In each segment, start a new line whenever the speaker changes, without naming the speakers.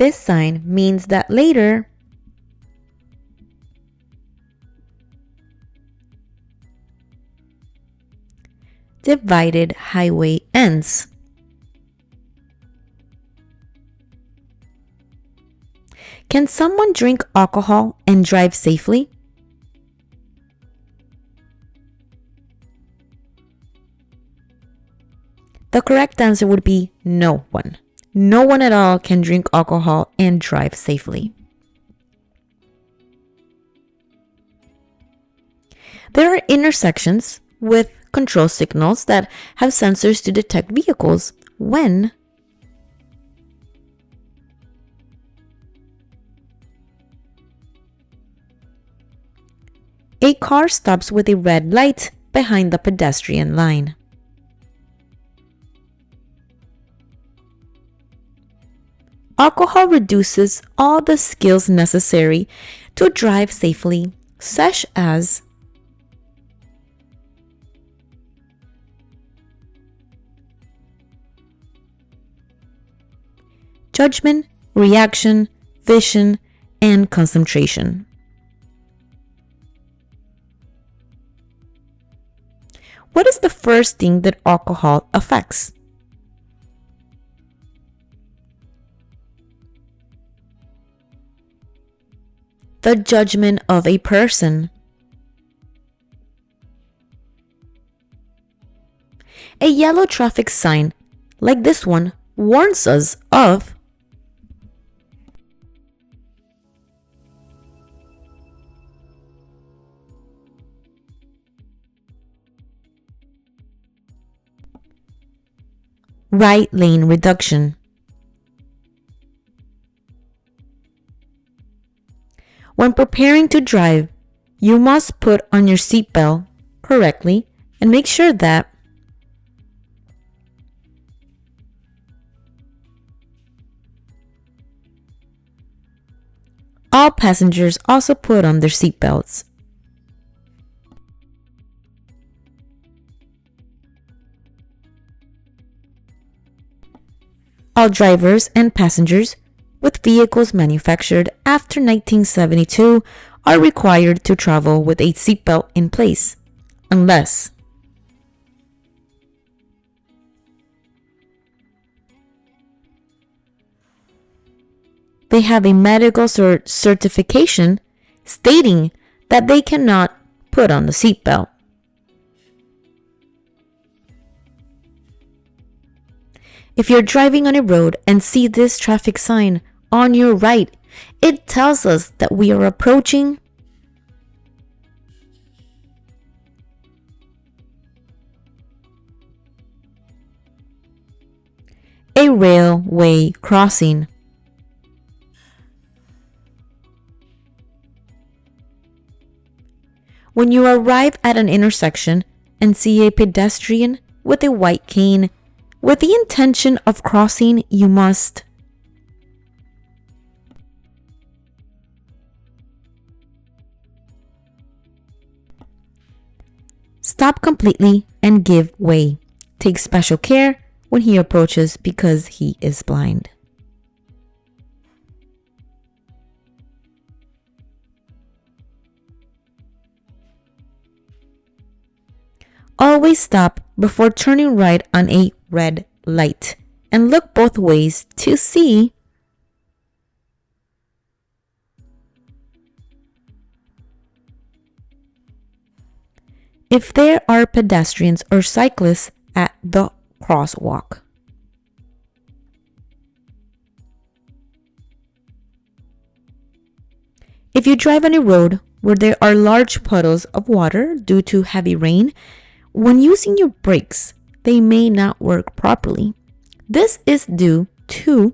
This sign means that later divided highway ends. Can someone drink alcohol and drive safely? The correct answer would be no one. No one at all can drink alcohol and drive safely. There are intersections with control signals that have sensors to detect vehicles when a car stops with a red light behind the pedestrian line. Alcohol reduces all the skills necessary to drive safely, such as judgment, reaction, vision, and concentration. What is the first thing that alcohol affects? The judgment of a person. A yellow traffic sign, like this one, warns us of right lane reduction. When preparing to drive, you must put on your seatbelt correctly and make sure that all passengers also put on their seatbelts. All drivers and passengers with vehicles manufactured after 1972 are required to travel with a seatbelt in place, unless they have a medical certification stating that they cannot put on the seatbelt. If you're driving on a road and see this traffic sign on your right, it tells us that we are approaching a railway crossing. When you arrive at an intersection and see a pedestrian with a white cane with the intention of crossing, you must stop completely and give way. Take special care when he approaches because he is blind. Always stop before turning right on a red light and look both ways to see if there are pedestrians or cyclists at the crosswalk. If you drive on a road where there are large puddles of water due to heavy rain, when using your brakes, they may not work properly. This is due to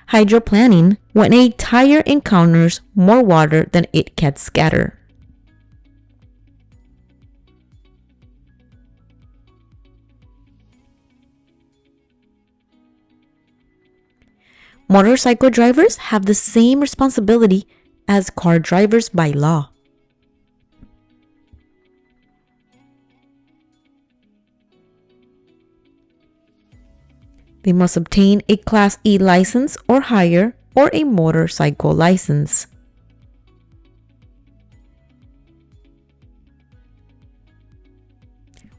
hydroplaning, when a tire encounters more water than it can scatter. Motorcycle drivers have the same responsibility as car drivers by law. They must obtain a Class E license or higher or a motorcycle license.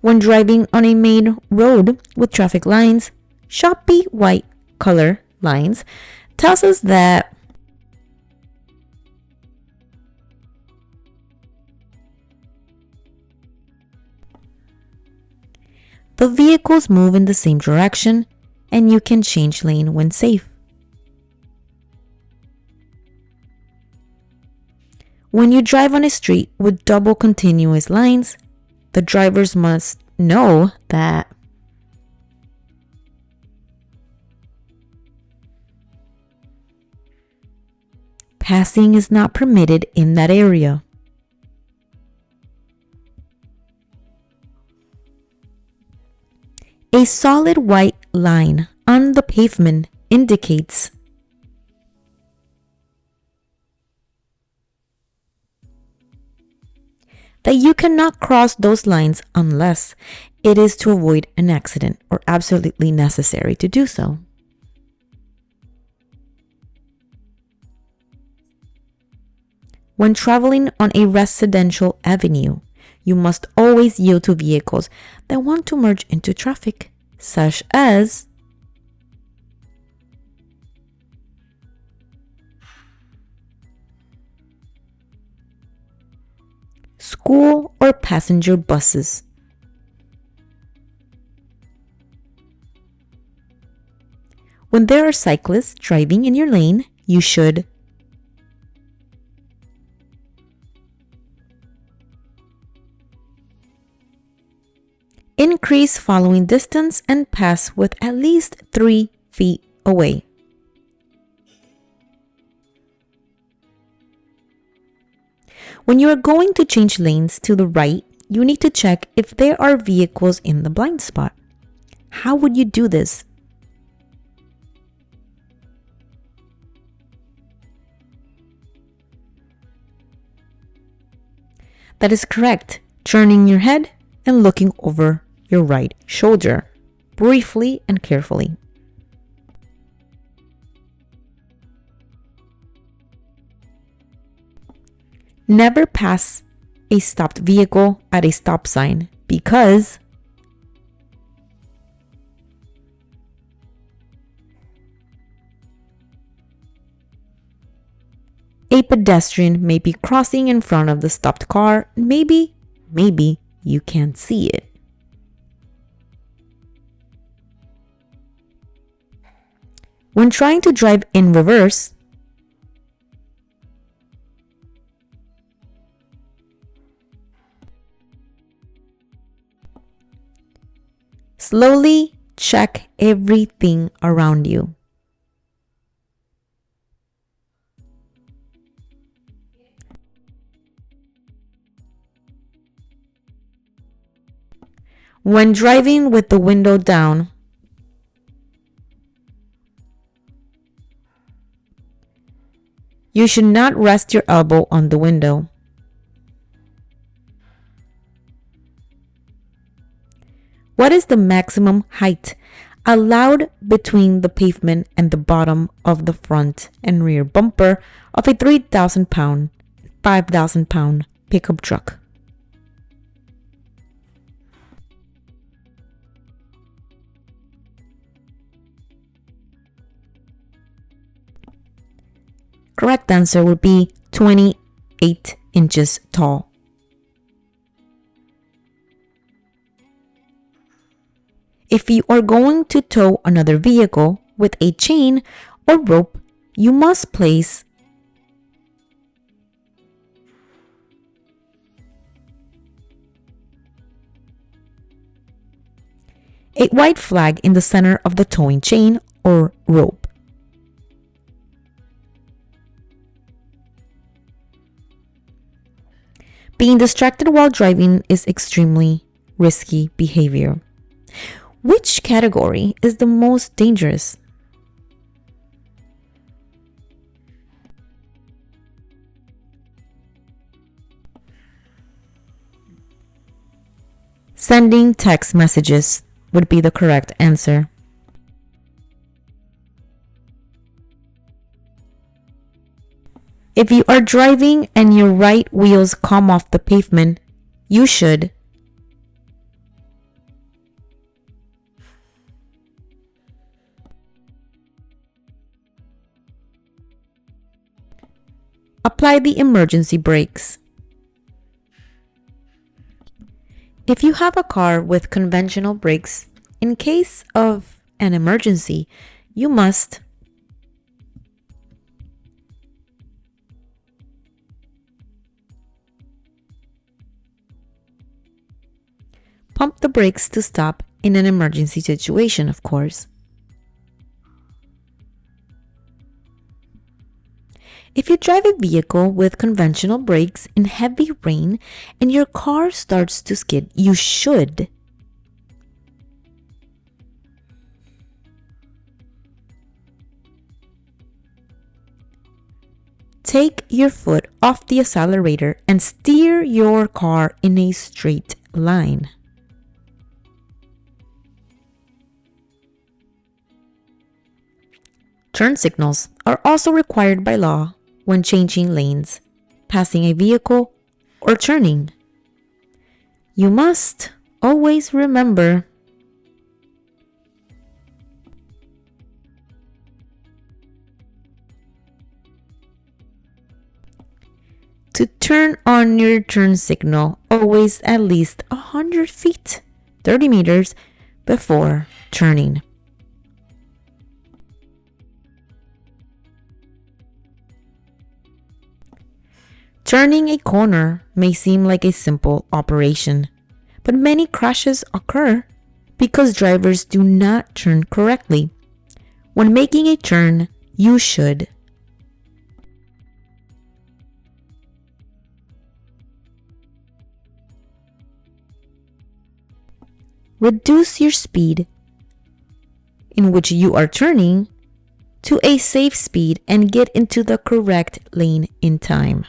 When driving on a main road with traffic lines, choppy white color lines, tells us that the vehicles move in the same direction and you can change lane when safe. When you drive on a street with double continuous lines, the drivers must know that passing is not permitted in that area. A solid white line on the pavement indicates that you cannot cross those lines unless it is to avoid an accident or absolutely necessary to do so. When traveling on a residential avenue, you must always yield to vehicles that want to merge into traffic, such as school or passenger buses. When there are cyclists driving in your lane, you should increase following distance and pass with at least 3 feet away. When you are going to change lanes to the right, you need to check if there are vehicles in the blind spot. How would you do this? That is correct. Turning your head and looking over your right shoulder, briefly and carefully. Never pass a stopped vehicle at a stop sign because a pedestrian may be crossing in front of the stopped car. Maybe you can't see it. When trying to drive in reverse, slowly check everything around you. When driving with the window down, you should not rest your elbow on the window. What is the maximum height allowed between the pavement and the bottom of the front and rear bumper of a 3,000-pound, 5,000-pound pickup truck? Correct answer would be 28 inches tall. If you are going to tow another vehicle with a chain or rope, you must place a white flag in the center of the towing chain or rope. Being distracted while driving is extremely risky behavior. Which category is the most dangerous? Sending text messages would be the correct answer. If you are driving and your right wheels come off the pavement, you should apply the emergency brakes. If you have a car with conventional brakes, in case of an emergency, you must pump the brakes to stop in an emergency situation, of course. If you drive a vehicle with conventional brakes in heavy rain and your car starts to skid, you should take your foot off the accelerator and steer your car in a straight line. Turn signals are also required by law when changing lanes, passing a vehicle, or turning. You must always remember to turn on your turn signal always at least 100 feet, 30 meters before turning. Turning a corner may seem like a simple operation, but many crashes occur because drivers do not turn correctly. When making a turn, you should reduce your speed in which you are turning to a safe speed and get into the correct lane in time.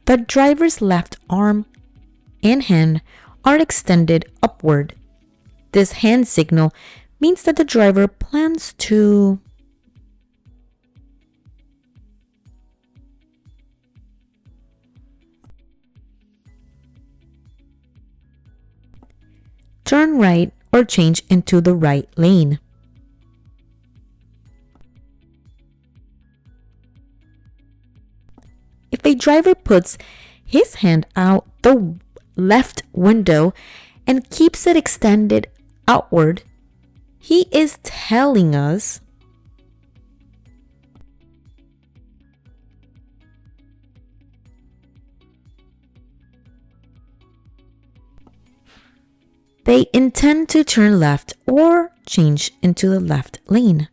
The driver's left arm and hand are extended upward. This hand signal means that the driver plans to turn right or change into the right lane. If a driver puts his hand out the left window and keeps it extended outward, he is telling us they intend to turn left or change into the left lane.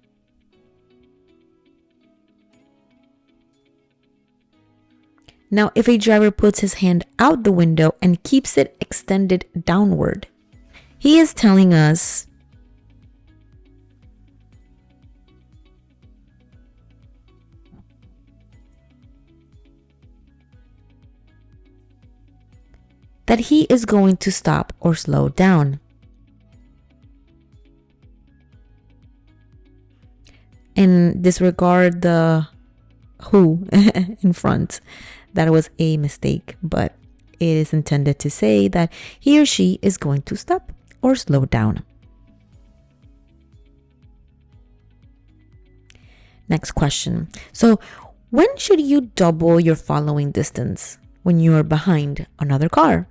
Now, if a driver puts his hand out the window and keeps it extended downward, he is telling us that he is going to stop or slow down. And disregard the who in front. That was a mistake, but it is intended to say that he or she is going to stop or slow down. Next question. So, when should you double your following distance? When you are behind another car?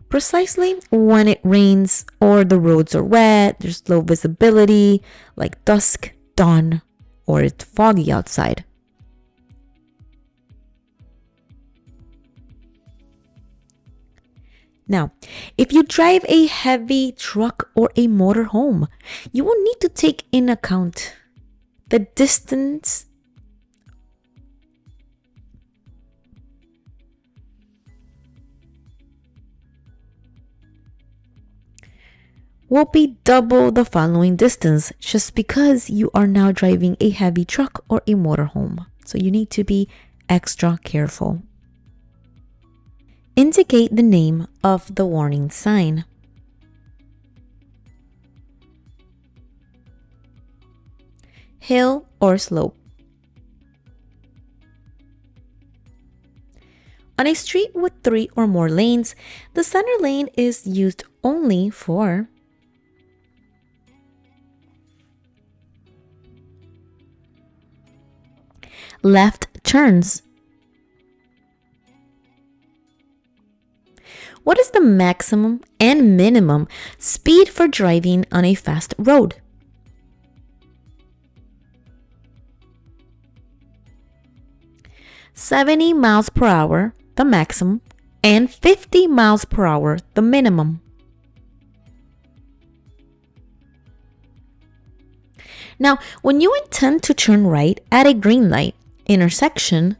Precisely when it rains or the roads are wet, there's low visibility, like dusk, dawn, or it's foggy outside. Now, if you drive a heavy truck or a motorhome, you will need to take in account the distance will be double the following distance just because you are now driving a heavy truck or a motorhome. So you need to be extra careful. Indicate the name of the warning sign. Hill or slope. On a street with 3 or more lanes, the center lane is used only for left turns. What is the maximum and minimum speed for driving on a fast road? "70 miles per hour, the maximum, and 50 miles per hour, the minimum. Now, when you intend to turn right at a green light intersection,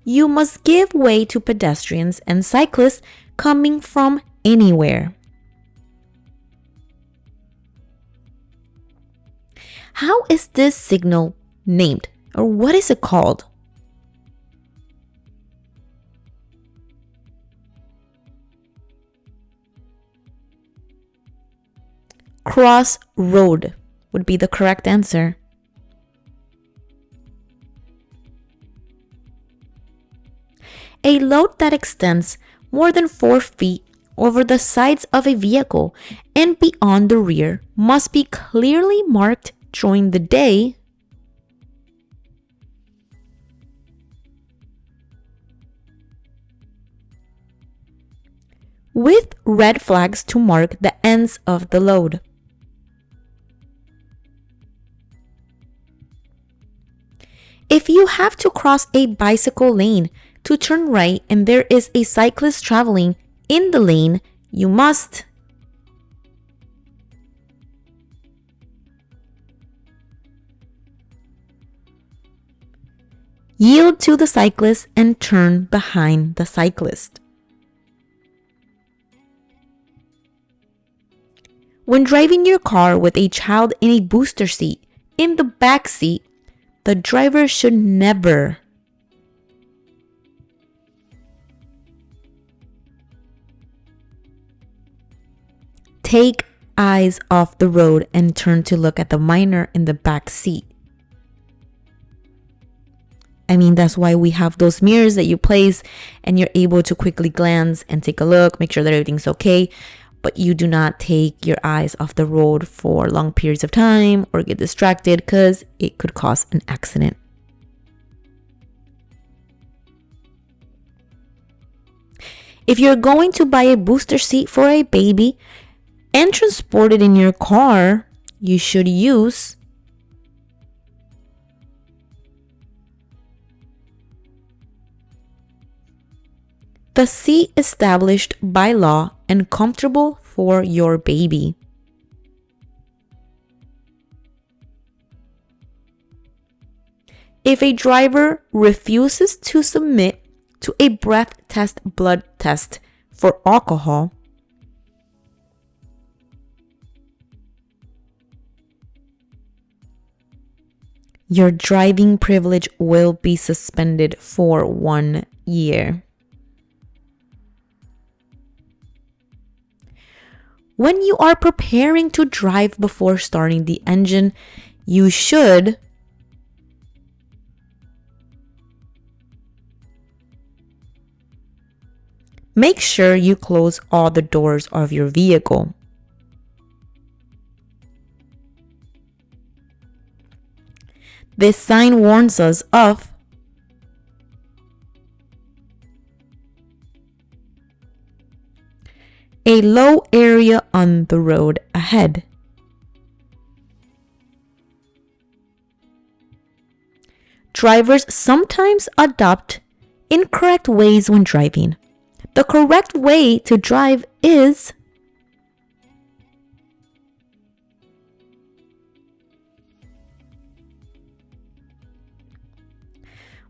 you must give way to pedestrians and cyclists coming from anywhere. How is this signal named, or what is it called? Crossroad would be the correct answer. A load that extends more than 4 feet over the sides of a vehicle and beyond the rear must be clearly marked during the day with red flags to mark the ends of the load. If you have to cross a bicycle lane to turn right and there is a cyclist traveling in the lane, you must yield to the cyclist and turn behind the cyclist. When driving your car with a child in a booster seat in the back seat, the driver should never take eyes off the road and turn to look at the minor in the back seat. I mean, that's why we have those mirrors that you place and you're able to quickly glance and take a look, make sure that everything's okay, but you do not take your eyes off the road for long periods of time or get distracted because it could cause an accident. If you're going to buy a booster seat for a baby and transport it in your car, you should use the seat established by law and comfortable for your baby. If a driver refuses to submit to a breath test blood test for alcohol, your driving privilege will be suspended for 1 year. When you are preparing to drive before starting the engine, you should make sure you close all the doors of your vehicle. This sign warns us of a low area on the road ahead. Drivers sometimes adopt incorrect ways when driving. The correct way to drive is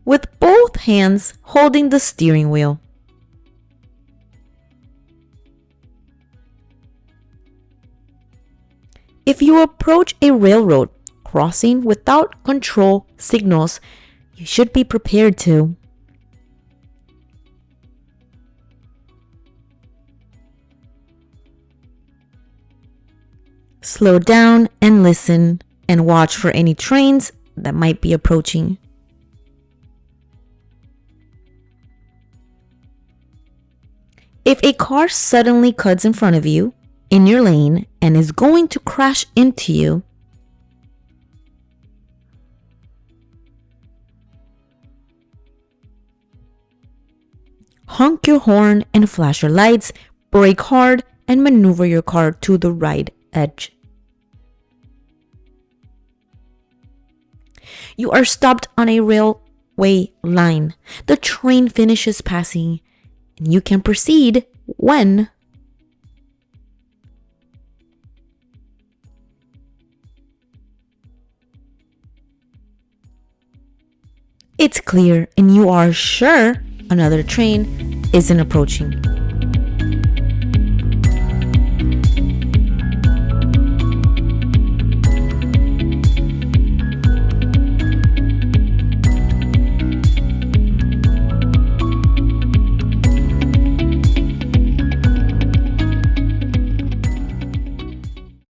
with both hands holding the steering wheel. If you approach a railroad crossing without control signals, you should be prepared to. Slow down and listen and watch for any trains that might be approaching. If a car suddenly cuts in front of you in your lane and is going to crash into you, honk your horn and flash your lights, brake hard, and maneuver your car to the right edge. You are stopped on a railway line. The train finishes passing, and you can proceed when it's clear and you are sure another train isn't approaching.